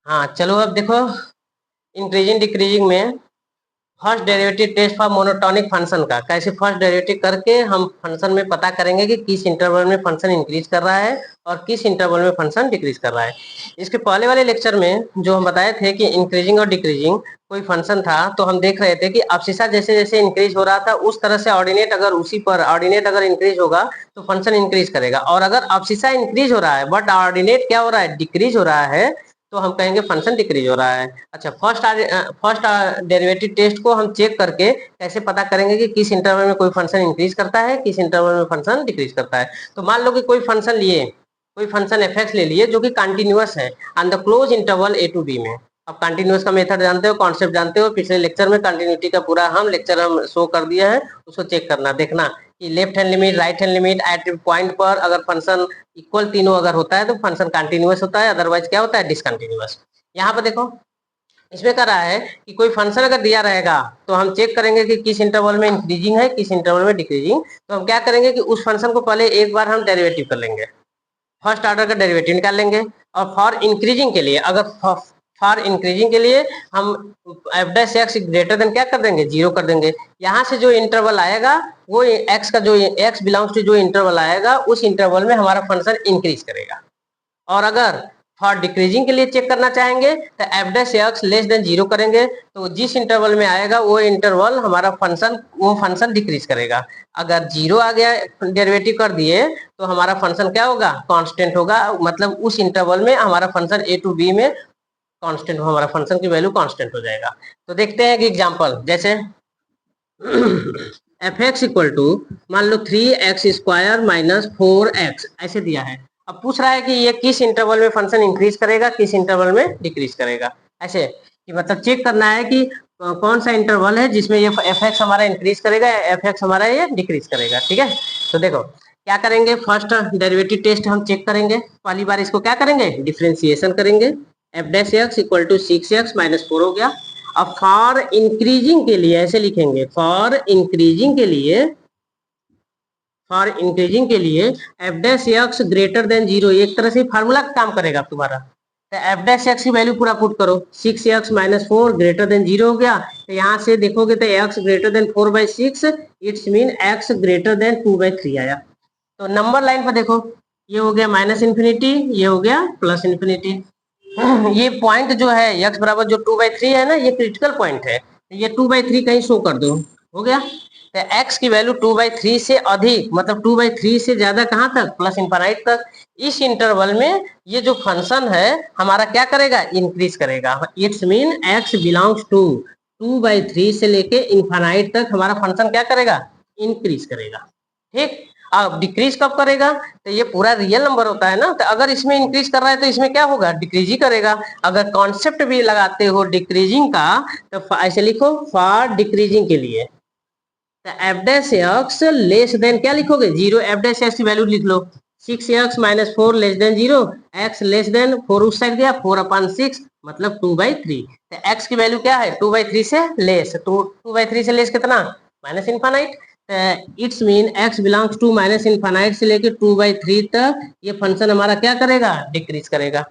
हाँ चलो अब देखो, इंक्रीजिंग डिक्रीजिंग में first derivative test for monotonic function का कैसे फर्स्ट डेरिवेटिव करके हम फंक्शन में पता करेंगे कि किस इंटरवल में फंक्शन इंक्रीज कर रहा है और किस इंटरवल में फंक्शन डिक्रीज कर रहा है। इसके पहले वाले लेक्चर में जो हम बताए थे कि इंक्रीजिंग और डिक्रीजिंग कोई फंक्शन था, तो हम देख रहे थे कि अब्सिस्सा जैसे जैसे इंक्रीज हो रहा था उस तरह से ऑर्डिनेट अगर उसी पर ऑर्डिनेट अगर इंक्रीज होगा तो फंक्शन इंक्रीज करेगा, और अगर अब्सिस्सा इंक्रीज हो रहा है बट ऑर्डिनेट क्या हो रहा है, डिक्रीज हो रहा है, तो हम कहेंगे फंक्शन डिक्रीज हो रहा है। अच्छा, फर्स्ट डेरिवेटिव टेस्ट को हम चेक करके कैसे पता करेंगे कि किस इंटरवल में कोई फंक्शन इंक्रीज करता है, किस इंटरवल में फंक्शन डिक्रीज करता है। तो मान लो कि कोई फंक्शन लिए, कोई फंक्शन एफ ले लिए जो कि कंटिन्यूअस है on the close interval A to B में। अब कंटिन्यूअस का मेथड जानते हो, कॉन्सेप्ट जानते हो, पिछले लेक्चर में कंटिन्यूटी का पूरा लेक्चर हम शो कर दिया है, उसको चेक करना, देखना कि left hand limit, right hand limit at point पर अगर फंक्शन इक्वल तीनों अगर होता है तो फंक्शन कंटिन्यूअस होता है, अदरवाइज क्या होता है, डिसकंटिन्यूअस। यहाँ पर देखो, इसमें कह रहा है कि कोई फंक्शन अगर दिया रहेगा तो हम चेक करेंगे कि किस इंटरवल में इंक्रीजिंग है, किस इंटरवल में डिक्रीजिंग। तो हम क्या करेंगे कि उस फंक्शन को पहले एक बार हम डेरिवेटिव कर लेंगे, फर्स्ट ऑर्डर का डेरिवेटिव निकाल लेंगे, और फॉर इंक्रीजिंग के लिए, अगर फॉर इंक्रीजिंग के लिए हम F dash X greater then क्या कर देंगे, 0 कर देंगे। यहाँ से जो इंटरवल आएगा वो एक्स का, जो एक्स बिलोंग्स टू जो इंटरवल आएगा उस इंटरवल में हमारा फंक्शन इंक्रीज करेगा। और अगर फॉर डिक्रीजिंग के लिए चेक करना चाहेंगे तो F dash x less than 0 करेंगे, तो जिस इंटरवल में आएगा वो इंटरवल हमारा फंक्शन डिक्रीज करेगा। अगर 0 आ गया, डेरिवेटिव कर दिए, तो हमारा फंक्शन क्या होगा, कांस्टेंट होगा, मतलब उस इंटरवल में हमारा फंक्शन ए टू बी में कांस्टेंट, हमारा फंक्शन की वैल्यू कांस्टेंट हो जाएगा। तो देखते हैं कि एग्जांपल, जैसे एफ एक्स इक्वल टू मान लो 3x² माइनस 4x ऐसे दिया है। अब पूछ रहा है कि ये किस इंटरवल में फंक्शन इंक्रीज करेगा, किस इंटरवल में डिक्रीज करेगा, ऐसे कि मतलब चेक करना है कि कौन सा इंटरवल है जिसमें ये एफ एक्स हमारा इंक्रीज करेगा, एफ एक्स हमारा ये डिक्रीज करेगा। ठीक है, तो देखो क्या करेंगे, फर्स्ट डेरिवेटिव टेस्ट हम चेक करेंगे। पहली बार इसको क्या करेंगे, डिफ्रेंसिएशन करेंगे। F dash X equal to 6x minus 4 हो गया। अब फॉर इंक्रीजिंग के लिए ऐसे लिखेंगे, फॉर इंक्रीजिंग के लिए F dash X greater than 0, एक तरह से फार्मूला काम करेगा तुम्हारा। तो एफ डैश एक्स की वैल्यू पूरा पुट करो, 6x माइनस 4 ग्रेटर देन 0 हो गया। तो यहाँ से देखोगे तो x greater than 4/6, it's mean x greater than 2/3 आया। तो नंबर लाइन पर देखो, ये हो गया माइनस इन्फिनिटी, ये हो गया प्लस इन्फिनिटी। ये पॉइंट जो है x बराबर जो 2/3 है ना, ये क्रिटिकल पॉइंट है, ये 2/3 कहीं शो कर दो, हो गया। तो x की वैल्यू 2/3 से अधिक, मतलब 2/3 से ज्यादा कहाँ तक, प्लस इनफाइनाइट तक। इस इंटरवल में ये जो फंक्शन है हमारा क्या करेगा, इंक्रीज करेगा। It's mean x belongs to 2/3 से लेके इनफाइनाइट तक हमारा फंक्शन क्या करेगा, इंक्रीज करेगा। ठीक, अब डिक्रीज कब करेगा, तो ये पूरा रियल नंबर होता है ना, तो अगर इसमें इंक्रीज कर रहा है तो इसमें क्या होगा, डिक्रीज ही करेगा। अगर कॉन्सेप्ट भी लगाते हो डिक्रीजिंग का तो ऐसे लिखो, फॉर डिक्रीजिंग के लिए तो F dash x less than क्या लिखोगे, 0। एफ डैश एक्स की वैल्यू लिख लो, 6x minus 4 less than 0, x less than 4 उस साइड गया, 4/6 मतलब 2/3। तो x की वैल्यू क्या है, 2/3 से लेस, 2/3 से लेस कितना, minus infinite. It's mean x belongs to minus infinite से लेके 2/3 तक ये फंक्शन हमारा क्या करेगा, डिक्रीज करेगा।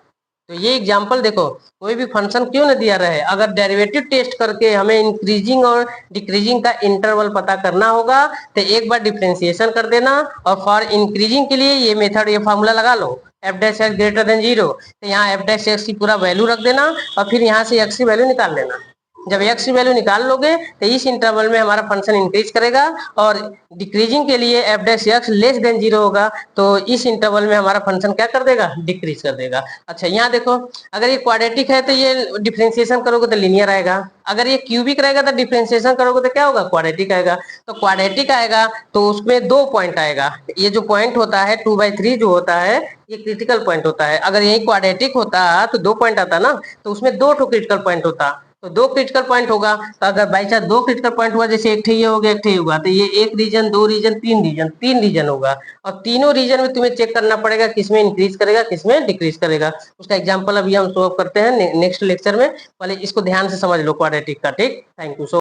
तो ये एग्जांपल देखो, कोई भी फंक्शन क्यों न दिया रहे, अगर डेरिवेटिव टेस्ट करके हमें इंक्रीजिंग और डिक्रीजिंग का इंटरवल पता करना होगा तो एक बार डिफ्रेंसिएशन कर देना, और फॉर इंक्रीजिंग के लिए ये मेथड, ये फार्मूला लगा लो, F dash X greater than 0, तो यहाँ एफ डैश एक्स की पूरा वैल्यू रख देना और फिर यहाँ से एक्स की वैल्यू निकाल लेना। जब एक्स की वैल्यू निकाल लोगे तो इस इंटरवल में हमारा फंक्शन इंक्रीज करेगा, और डिक्रीजिंग के लिए F dash x less than 0 होगा, तो इस इंटरवल में हमारा फंक्शन क्या कर देगा, डिक्रीज कर देगा। अच्छा, यहाँ देखो, अगर ये क्वाड्रेटिक है तो ये डिफ्रेंसिएशन करोगे तो लीनियर आएगा, अगर ये क्यूबिक रहेगा तो डिफ्रेंसिएशन करोगे तो क्या होगा, क्वाड्रेटिक आएगा। तो क्वाड्रेटिक आएगा तो उसमें 2 पॉइंट आएगा, ये जो पॉइंट होता है 2/3 जो होता है ये क्रिटिकल पॉइंट होता है। अगर यही क्वाड्रेटिक होता तो 2 पॉइंट आता ना, तो उसमें 2 क्रिटिकल पॉइंट होता, तो 2 क्रिटिकल पॉइंट होगा। तो अगर बाई चांस 2 क्रिटिकल पॉइंट हुआ, जैसे एक ये हो गया, एक ये होगा, तो ये 1 रीजन, 2 रीजन, 3 रीजन होगा, और तीनों रीजन में तुम्हें चेक करना पड़ेगा किसमें इंक्रीज करेगा, किसमें डिक्रीज करेगा। उसका एग्जांपल अभी हम सॉल्व करते हैं नेक्स्ट लेक्चर में, पहले इसको ध्यान से समझ लो क्वाड्रेटिक का। ठीक, थैंक यू सो